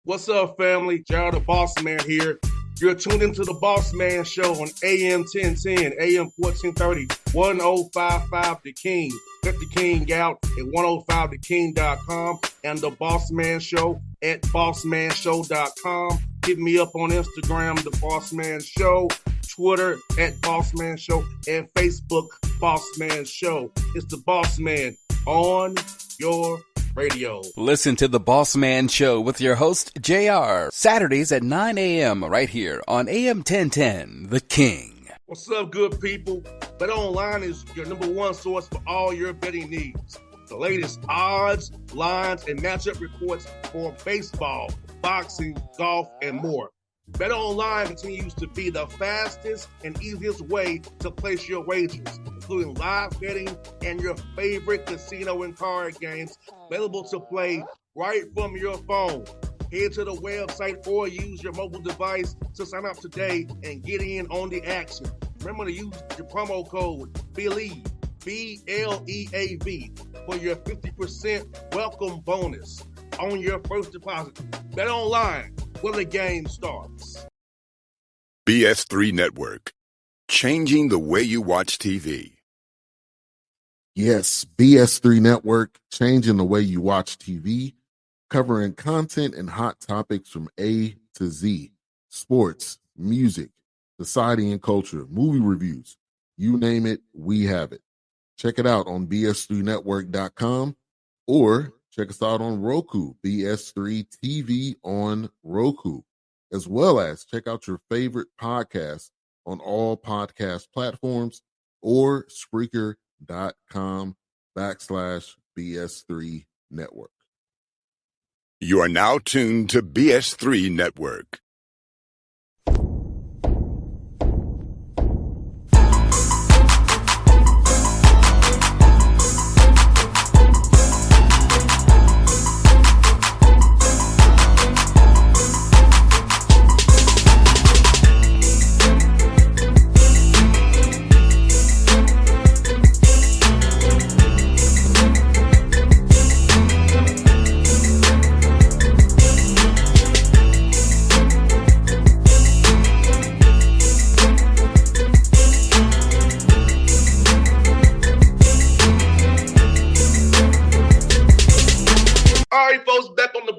What's up, family? Gerald the Bossman here. You're tuned into the Bossman Show on AM 1010, AM 1430, 1055 The King. Let the King out at 105theking.com and the Bossman Show at bossmanshow.com. Hit me up on Instagram, The Bossman Show, Twitter at Bossman Show, and Facebook, Bossman Show. It's the Bossman on your radio. Listen to the Bossman Show with your host, JR, Saturdays at 9 a.m. right here on AM 1010, The King. What's up, good people? BetOnline is your number one source for all your betting needs. The latest odds, lines, and matchup reports for baseball, boxing, golf, and more. BetOnline continues to be the fastest and easiest way to place your wagers, including live betting and your favorite casino and card games available to play right from your phone. Head to the website or use your mobile device to sign up today and get in on the action. Remember to use your promo code BELIEVE, BLEAV, for your 50% welcome bonus on your first deposit. BetOnline, where the game starts. BS3 Network, changing the way you watch TV. Yes, BS3 Network, changing the way you watch TV, covering content and hot topics from A to Z, sports, music, society and culture, movie reviews, you name it, we have it. Check it out on bs3network.com or check us out on Roku, BS3 TV on Roku, as well as check out your favorite podcast on all podcast platforms or Spreaker.com/BS3 Network. You are now tuned to BS3 Network.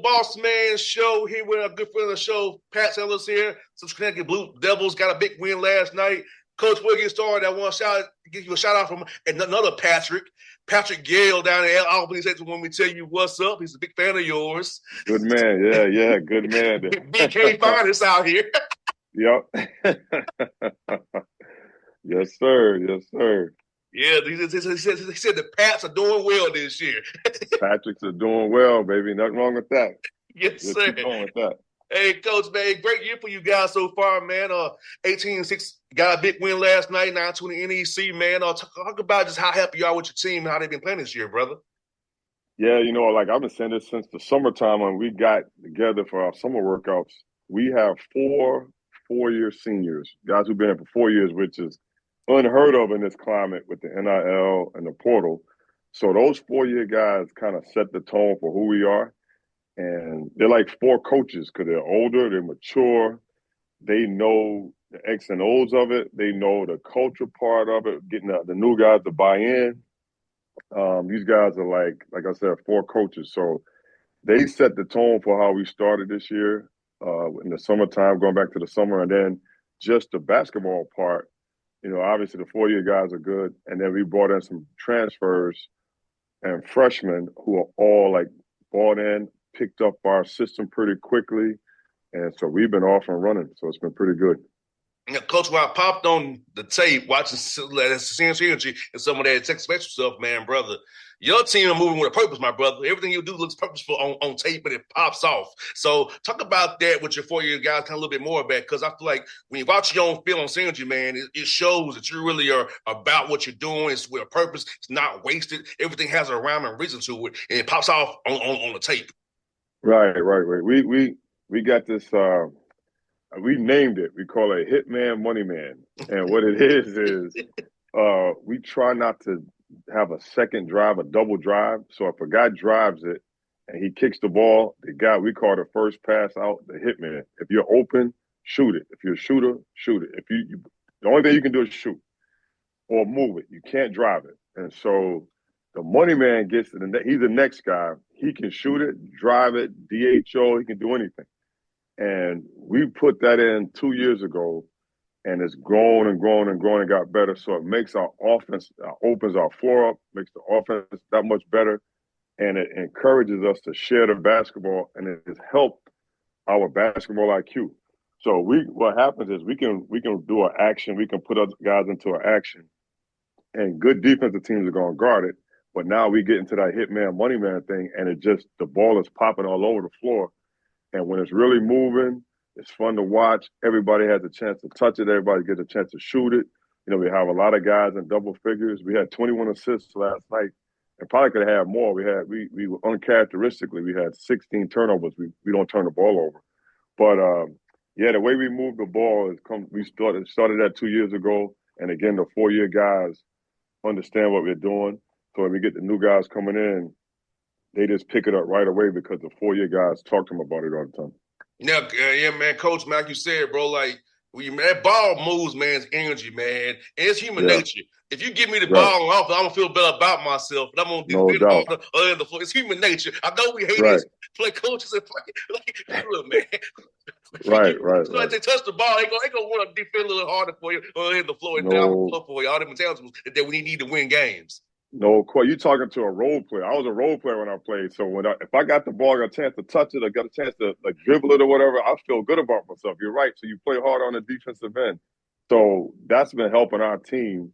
Bossman Show here with a good friend of the show, Pat Sellers here. Some Connecticut Blue Devils got a big win last night. Coach, before we get started, I want to give you a shout out from another Patrick Gale down in Albany. Said when we tell you what's up, he's a big fan of yours. Good man, yeah, good man. BK Finest out here. Yep. Yes, sir. Yeah, he said the Pats are doing well this year. Patricks are doing well, baby. Nothing wrong with that. Yes, Just sir. keep going with that. Hey, Coach, man, great year for you guys so far, man. 18-6, got a big win last night, 9-20 NEC, man. Talk about just how happy you are with your team and how they've been playing this year, brother. Yeah, I've been saying this since the summertime when we got together for our summer workouts. We have four-year seniors, guys who've been here for 4 years, which is unheard of in this climate with the NIL and the portal. So those 4-year guys kind of set the tone for who we are. And they're like four coaches because they're older, they're mature, they know the X and O's of it, they know the culture part of it, getting the new guys to buy in. These guys are like I said, four coaches. So they set the tone for how we started this year in the summertime, going back to the summer. And then just the basketball part, obviously the 4-year guys are good. And then we brought in some transfers and freshmen who are all like bought in, picked up our system pretty quickly. And so we've been off and running. So it's been pretty good. Yeah, Coach, when I popped on the tape, watching Sense Energy and some of that tech special stuff, man, brother, your team are moving with a purpose, my brother. Everything you do looks purposeful on tape, but it pops off. So talk about that with your 4-year guys kind of a little bit more about, because I feel like when you watch your own film on Synergy, man, it shows that you really are about what you're doing. It's with a purpose. It's not wasted. Everything has a rhyme and reason to it, and it pops off on the tape. Right. We got this we named it. We call it Hitman Money Man. And what it is we try not to have a second drive, a double drive. So if a guy drives it and he kicks the ball, the guy, we call the first pass out the hitman. If you're open, shoot it. If you're a shooter, shoot it. The only thing you can do is shoot or move it. You can't drive it. And so the money man gets it, and he's the next guy. He can shoot it, drive it, DHO, he can do anything. And we put that in 2 years ago, and it's grown and grown and grown and got better. So it makes our offense, opens our floor up, makes the offense that much better, and it encourages us to share the basketball, and it has helped our basketball IQ. So what happens is we can do an action, we can put other guys into an action, and good defensive teams are going to guard it. But now we get into that hit man, money man thing, and the ball is popping all over the floor. And when it's really moving, it's fun to watch. Everybody has a chance to touch it. Everybody gets a chance to shoot it. You know, we have a lot of guys in double figures. We had 21 assists last night, and probably could have had more. We uncharacteristically, we had 16 turnovers. We don't turn the ball over. But yeah, the way we move the ball we started that 2 years ago, and again, the 4-year guys understand what we're doing. So when we get the new guys coming in, they just pick it up right away because the 4-year guys talk to them about it all the time. Yeah, man, Coach, man, like you said, bro, like that ball moves man's energy, man. And it's human nature. If you give me the ball on offense, I'm gonna feel better about myself, and I'm gonna defend harder other than the floor. It's human nature. I know we hate it. Play coaches and play look, man. Right. They touch the ball, they gonna want to defend a little harder for you or hit the floor and down the floor for you. All them intelligence that we need to win games. No, you're talking to a role player. I was a role player when I played. So if I got the ball, I got a chance to touch it, I got a chance to dribble it or whatever, I feel good about myself. You're right. So you play hard on the defensive end. So that's been helping our team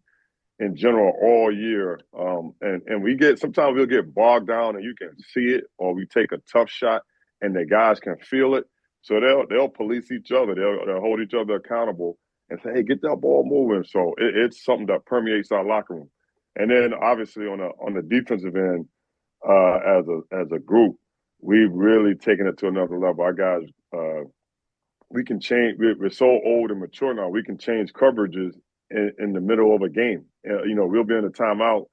in general all year. And sometimes we'll get bogged down and you can see it, or we take a tough shot and the guys can feel it. So they'll police each other. They'll hold each other accountable and say, hey, get that ball moving. So it's something that permeates our locker room. And then obviously on the defensive end, as a group, we've really taken it to another level. Our guys, we can change. We're so old and mature now. We can change coverages in the middle of a game. You know, we'll be in a timeout,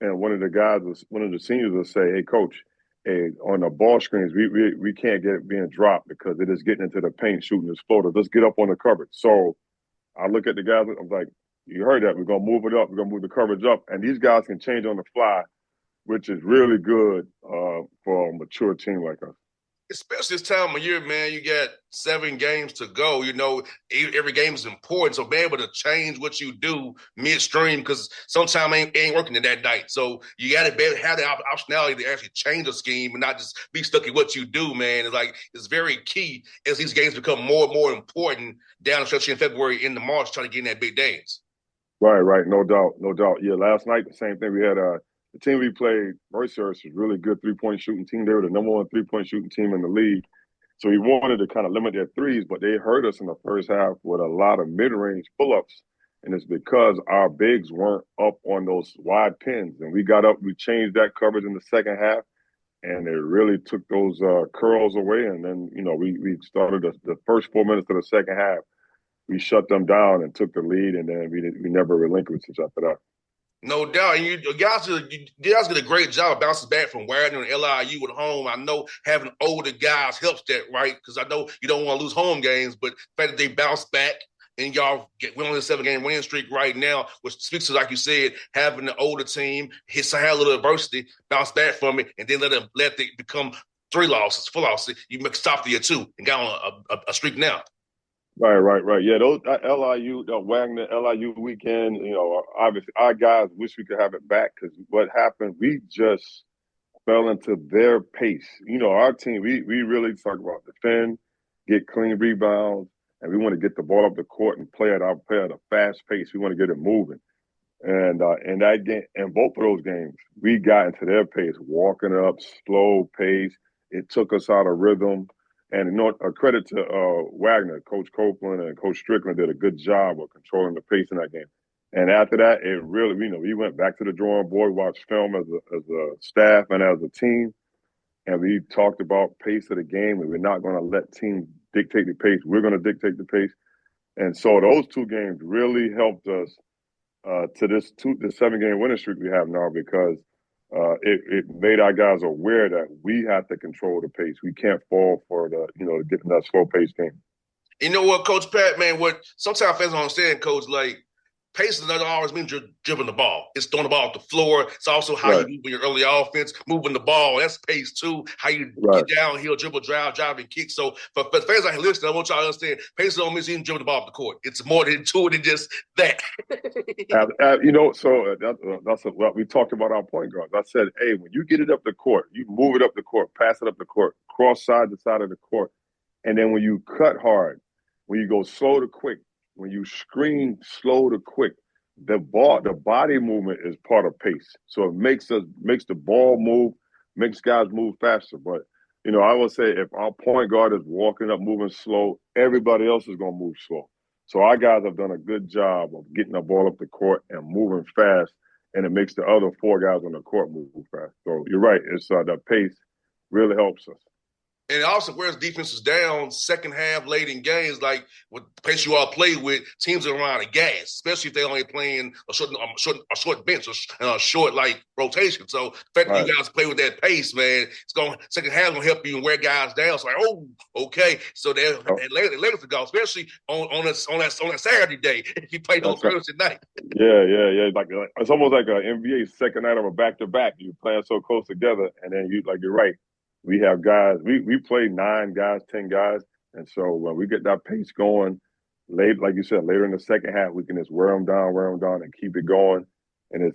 and one of the seniors will say, "Hey, coach, on the ball screens, we can't get it being dropped because it is getting into the paint, shooting this floater. Let's get up on the coverage." So I look at the guys. I'm like, you heard that. We're going to move it up. We're going to move the coverage up. And these guys can change on the fly, which is really good for a mature team like us. Especially this time of year, man, you got 7 games to go. You know, every game is important. So being able to change what you do midstream, because sometimes it ain't working in that night. So you got to have the optionality to actually change the scheme and not just be stuck in what you do, man. It's very key as these games become more and more important down the stretch in February into March, trying to get in that big days. Right. No doubt. Yeah, last night, the same thing. We had the team we played, Mercer, was really good three-point shooting team. They were the number 1 three-point shooting team in the league. So we wanted to kind of limit their threes, but they hurt us in the first half with a lot of mid-range pull-ups. And it's because our bigs weren't up on those wide pins. And we changed that coverage in the second half, and it really took those curls away. And then, you know, we started the first 4 minutes of the second half. We shut them down and took the lead, and then we never relinquished after that. No doubt. And you guys did a great job of bouncing back from Wagner and LIU at home. I know having older guys helps that, right? Because I know you don't want to lose home games, but the fact that they bounced back and we're on a 7-game winning streak right now, which speaks to, like you said, having the older team, had a little adversity, bounce back from it, and then let it become 3 losses, 4 losses. You stop the 2 and got on a streak now. Right. Yeah, those LIU, Wagner, LIU weekend, you know, obviously our guys wish we could have it back because what happened, we just fell into their pace. You know, our team, we really talk about defend, get clean rebounds, and we want to get the ball up the court and play at a fast pace. We want to get it moving. And in that game, in both of those games, we got into their pace, walking up, slow pace. It took us out of rhythm. And you know, a credit to Wagner, Coach Copeland and Coach Strickland did a good job of controlling the pace in that game. And after that, it really, you know, we went back to the drawing board, watched film as a staff and as a team, and we talked about pace of the game, and we're not going to let teams dictate the pace. We're going to dictate the pace. And so those 2 games really helped us to this 7-game winning streak we have now because it made our guys aware that we have to control the pace. We can't fall for to get in that slow pace game. You know what, Coach Pat, man, what sometimes fans don't understand, Coach, like, pace doesn't always mean dribbling the ball. It's throwing the ball off the floor. It's also how you move in your early offense, moving the ball. That's pace, too. How you get downhill, dribble, drive, and kick. So for fans out here listening, I want y'all to understand, pace don't mean even dribbling the ball off the court. It's more than to it than just that. That's what we talked about our point guards. I said, hey, when you get it up the court, you move it up the court, pass it up the court, cross side to side of the court. And then when you cut hard, when you go slow to quick, when you screen slow to quick, the body movement is part of pace. So it makes the ball move, makes guys move faster. But, I would say if our point guard is walking up, moving slow, everybody else is going to move slow. So our guys have done a good job of getting the ball up the court and moving fast, and it makes the other four guys on the court move fast. So you're right. It's the pace really helps us. And it also wears defenses down second half late in games, like with the pace you all play with, teams are around of gas, especially if they're only playing a short bench or a short like rotation. So the fact that you guys play with that pace, man, second half gonna help you and wear guys down. So okay. So they're later to go, especially on that Saturday day if you play on Thursday night. Yeah. Like it's almost like an NBA second night of a back-to-back. You're playing so close together, and then you're right. We have guys, we play 9 guys, 10 guys. And so when we get that pace going, late, like you said, later in the second half, we can just wear them down and keep it going. And it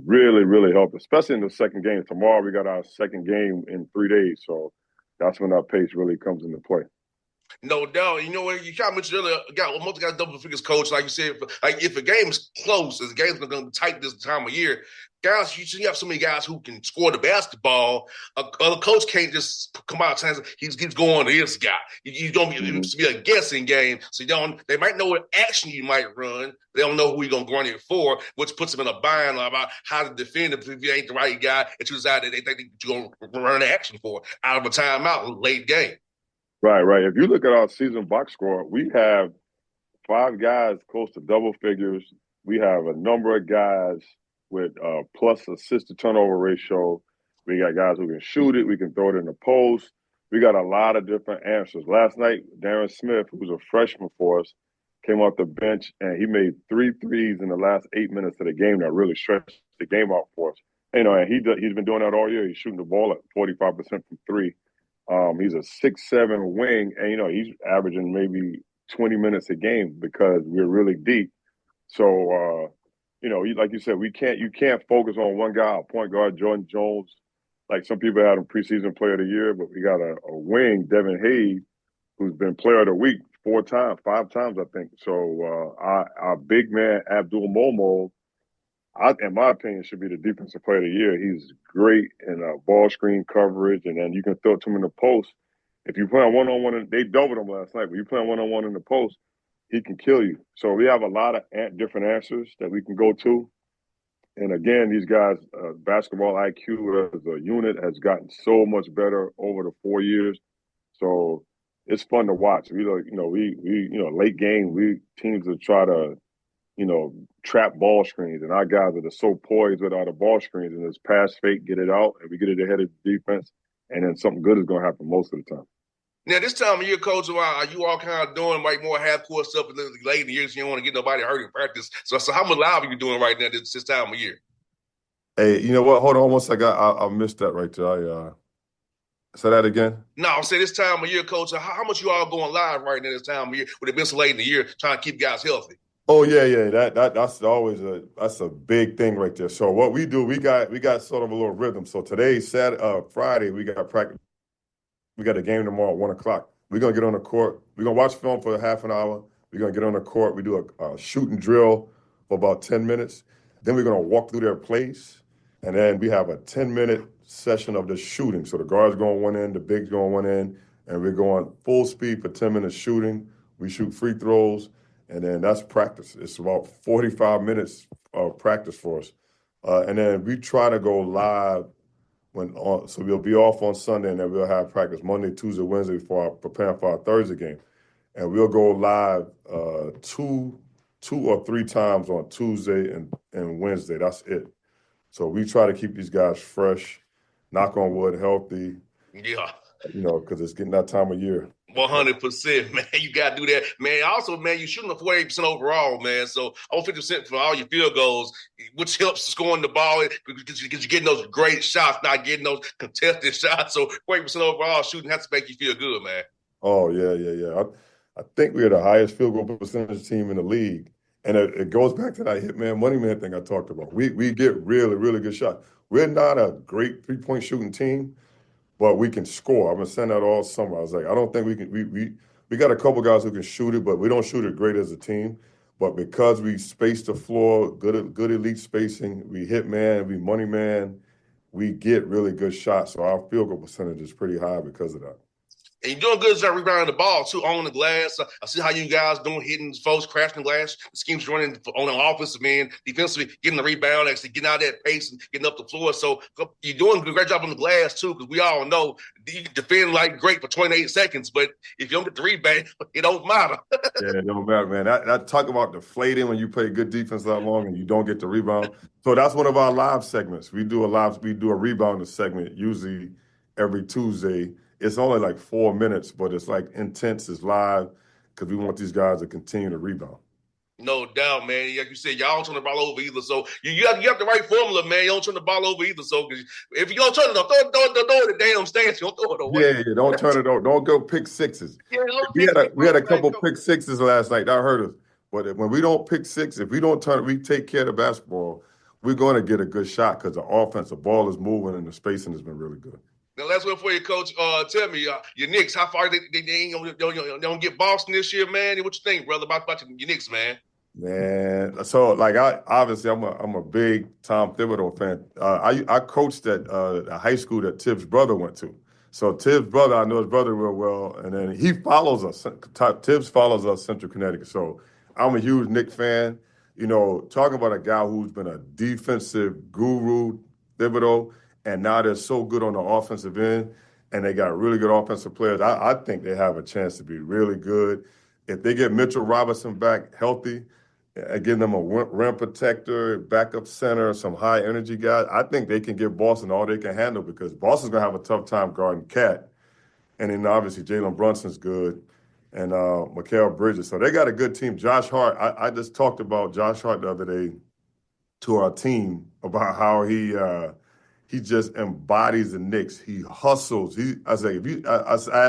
really, really helps, especially in the second game. Tomorrow we got our second game in 3 days. So that's when that pace really comes into play. No doubt. You know what? You kind of mentioned earlier, most guys double figures, coach. Like you said, if a game is close, if the game's going to be tight this time of year, guys, you have so many guys who can score the basketball. A coach can't just come out and say he's going to this guy. You don't be a guessing game. So they might know what action you might run. They don't know who you're going to run it for, which puts them in a bind about how to defend if you ain't the right guy and you decide that they think you're going to run the action for out of a timeout late game. Right. If you look at our season box score, we have 5 guys close to double figures. We have a number of guys with plus assist to turnover ratio. We got guys who can shoot it. We can throw it in the post. We got a lot of different answers. Last night, Darren Smith, who's a freshman for us, came off the bench, and he made 3 threes in the last 8 minutes of the game that really stretched the game out for us. And he's been doing that all year. He's shooting the ball at 45% from 3. He's a 6'7" wing, and he's averaging maybe 20 minutes a game because we're really deep. So, like you said, you can't focus on one guy. Our point guard Jordan Jones, like some people had him preseason player of the year, but we got a wing, Devin Hayes, who's been player of the week 5 times, I think. So our big man Abdul Momo, in my opinion, should be the defensive player of the year. He's great in ball screen coverage, and then you can throw it to him in the post. If you play on one-on-one, they doubled him last night, but you play on one-on-one in the post, he can kill you. So we have a lot of different answers that we can go to. And again, these guys, basketball IQ as a unit has gotten so much better over the 4 years. So it's fun to watch. We late game, teams will try to, trap ball screens, and our guys are so poised without the ball screens, and it's pass fake, get it out, and we get it ahead of the defense, and then something good is going to happen most of the time. Now, this time of year, Coach, are you all kind of doing like more half-court stuff late in the year so you don't want to get nobody hurt in practice? So how much live are you doing right now this time of year? Hey, you know what? Hold on one second. I missed that right there. Say that again? No, I'm saying this time of year, Coach, how much you all going live right now this time of year with it been so late in the year trying to keep guys healthy? Oh yeah. That's always a big thing right there. So what we do, we got sort of a little rhythm. So today's Friday, we got practice. We got a game tomorrow at 1:00. We're gonna get on the court. We're gonna watch film for half an hour. We're gonna get on the court. We do a shooting drill for about 10 minutes. Then we're gonna walk through their plays, and then we have a 10-minute session of the shooting. So the guards going one end, the bigs going one end, and we're going full speed for 10 minutes shooting. We shoot free throws. And then that's practice. It's about 45 minutes of practice for us. And then we try to go live so we'll be off on Sunday, and then we'll have practice Monday, Tuesday, Wednesday preparing for our Thursday game. And we'll go live 2 or 3 times on Tuesday and Wednesday. That's it. So we try to keep these guys fresh, knock on wood, healthy, Yeah. because it's getting that time of year. 100%, man. You got to do that, man. Also, man, you're shooting a 48% overall, man. So over 50% for all your field goals, which helps scoring the ball because you're getting those great shots, not getting those contested shots. So 40% overall shooting has to make you feel good, man. Oh, yeah. I think we're the highest field goal percentage team in the league. And it goes back to that hitman, money man thing I talked about. We get really, really good shots. We're not a great three-point shooting team, but we can score. I've been saying that all summer. I was like, I don't think we can. We got a couple guys who can shoot it, but we don't shoot it great as a team. But because we space the floor, good elite spacing, we hit man, we money man, we get really good shots. So our field goal percentage is pretty high because of that. And you're doing good at rebounding the ball, too, on the glass. I see how you guys doing, hitting folks, crashing the glass. The scheme's running on the offensive end, defensively, getting the rebound, actually getting out of that pace and getting up the floor. So you're doing a great job on the glass, too, because we all know you can defend like great for 28 seconds, but if you don't get the rebound, it don't matter. Yeah, it don't matter, man. That talk about deflating when you play good defense that long and you don't get the rebound. So that's one of our live segments. We do a rebounder segment usually every Tuesday. It's only like 4 minutes, but it's like intense. It's live because we want these guys to continue to rebound. No doubt, man. Like you said, y'all don't turn the ball over either. So you have the right formula, man. You don't turn the ball over either. So if you don't turn it, throw it in the damn stance. You don't throw it away. Yeah. Don't turn it over. Don't go pick sixes. Yeah, don't We had a couple pick sixes last night. That hurt us. But when we don't pick six, if we don't turn, we take care of the basketball, we're going to get a good shot because the offense, the ball is moving and the spacing has been really good. Now, last one for you, Coach. Tell me, your Knicks, how far they ain't don't get Boston this year, man? What you think, brother, about your Knicks, man? Man, so like I'm a big Tom Thibodeau fan. I coached at a high school that Tibbs' brother went to. So Tibbs' brother, I know his brother real well, and then he follows us. Tibbs follows us, Central Connecticut. So I'm a huge Knicks fan. Talking about a guy who's been a defensive guru, Thibodeau, and now they're so good on the offensive end, and they got really good offensive players. I think they have a chance to be really good. If they get Mitchell Robinson back healthy, give them a rim protector, backup center, some high energy guys, I think they can give Boston all they can handle because Boston's going to have a tough time guarding Cat. And then obviously Jalen Brunson's good and Mikal Bridges. So they got a good team. Josh Hart, I just talked about Josh Hart the other day to our team about how he just embodies the Knicks. He hustles. I asked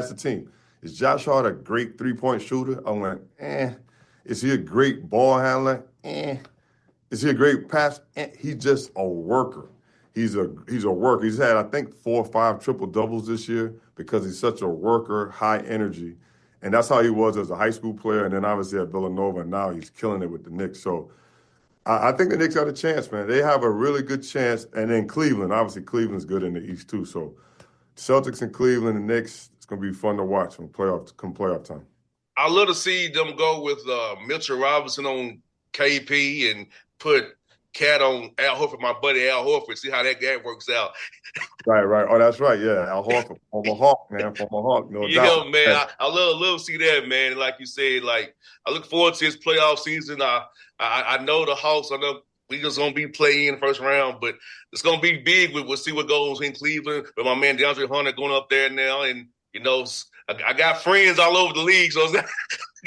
the team, is Josh Hart a great three-point shooter? I went, Is he a great ball handler? Is he a great pass? He's just a worker. He's a worker. He's had, I think, 4 or 5 triple-doubles this year because he's such a worker, high energy. And that's how he was as a high school player, and then obviously at Villanova, and now he's killing it with the Knicks. So I think the Knicks got a chance, man. They have a really good chance. And then Cleveland, obviously Cleveland's good in the East too. So Celtics and Cleveland and Knicks, it's going to be fun to watch come playoff time. I love to see them go with Mitchell Robinson on KP and put Cat on Al Horford, my buddy Al Horford, see how that game works out. Right. Oh, that's right. Yeah, Al Horford, former Hawk, man, former Hawk. No doubt. Yeah, man, I love to see that, man. Like you said, like I look forward to his playoff season. I know the Hawks. I know we just gonna be playing in the first round, but it's gonna be big. We'll see what goes in Cleveland. But my man DeAndre Hunter going up there now, and I got friends all over the league, so.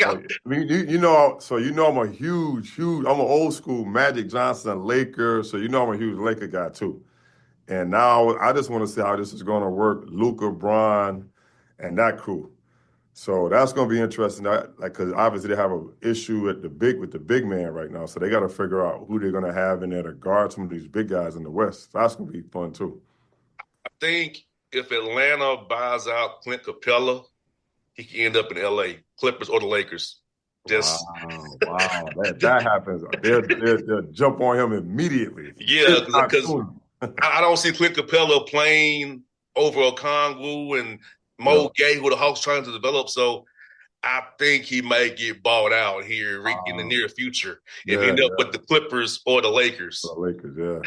I'm a huge, I'm an old school Magic Johnson Laker, so I'm a huge Laker guy too. And now I just want to see how this is going to work. Luka, Bron, and that crew. So that's going to be interesting. Because obviously they have an issue with the big man right now, so they got to figure out who they're going to have in there to guard some of these big guys in the West. So that's going to be fun too. I think if Atlanta buys out Clint Capella, he can end up in L.A., Clippers or the Lakers. Wow. That happens. They'll jump on him immediately. Yeah, because I don't see Clint Capella playing over Okongwu and Mo Gay, who the Hawks trying to develop. So I think he may get bought out here in the near future and end up with the Clippers or the Lakers. The Lakers, yeah.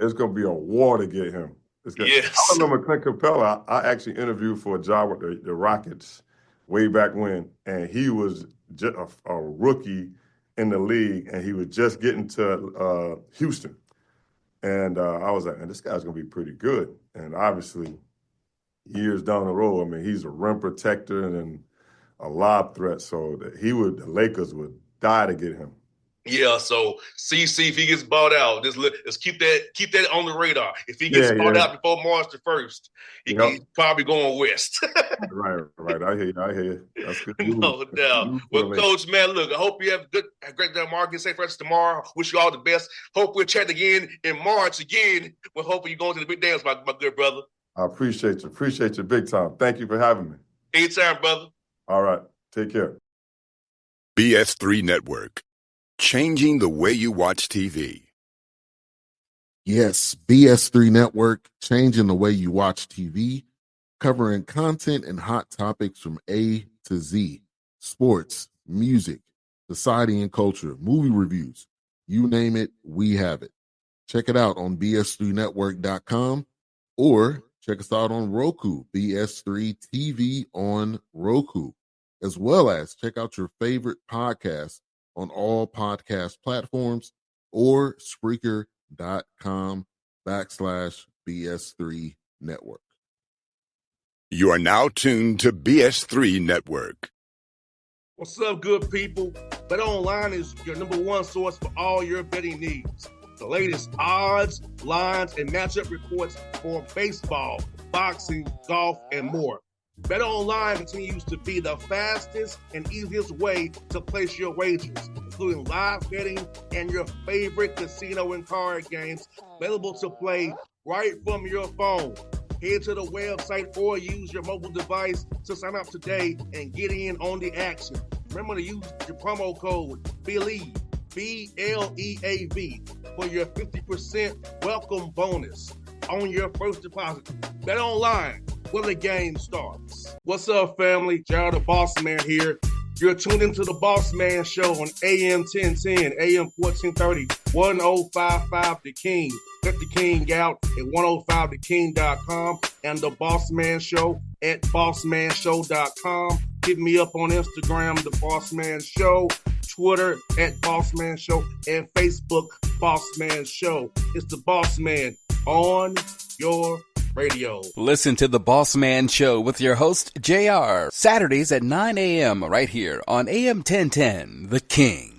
It's gonna be a war to get him. Yes. I remember Clint Capella. I actually interviewed for a job with the Rockets way back when, and he was just a rookie in the league, and he was just getting to Houston. And I was like, man, this guy's going to be pretty good. And obviously, years down the road, I mean, he's a rim protector and a lob threat. So the Lakers would die to get him. Yeah, so see if he gets bought out. Let's keep that on the radar. If he gets bought out before March the 1st, he's probably going west. Right. I hear you. That's good. No doubt. Well, Coach, man, look, I hope you have a great day, Mark. Get safe for us tomorrow. Wish you all the best. Hope we'll chat again in March again. Well, hopefully you're going to the big dance, my good brother. I appreciate you. Appreciate you big time. Thank you for having me. Anytime, brother. All right. Take care. BS3 Network. Changing the way you watch TV. Yes, BS3 Network, changing the way you watch TV, covering content and hot topics from A to Z, sports, music, society and culture, movie reviews, you name it, we have it. Check it out on bs3network.com or check us out on Roku, BS3 TV on Roku, as well as check out your favorite podcast on all podcast platforms or Spreaker.com/BS3 Network. You are now tuned to BS3 Network. What's up, good people? Bet Online is your number one source for all your betting needs. The latest odds, lines, and matchup reports for baseball, boxing, golf, and more. Bet Online continues to be the fastest and easiest way to place your wagers, including live betting and your favorite casino and card games available to play right from your phone. Head to the website or use your mobile device to sign up today and get in on the action. Remember to use your promo code BELIEVE, BLEAV, for your 50% welcome bonus on your first deposit. Bet Online, where the game starts. What's up, family? Jared the Bossman here. You're tuned into the Bossman Show on AM 1010, AM 1430, 1055 The King. Check The King out at 105theking.com and the Bossman Show at bossmanshow.com. Hit me up on Instagram, The Bossman Show, Twitter at Bossman Show, and Facebook, Bossman Show. It's the Bossman on your radio. Listen to The Bossman Show with your host, JR, Saturdays at 9 a.m. right here on AM 1010, The King.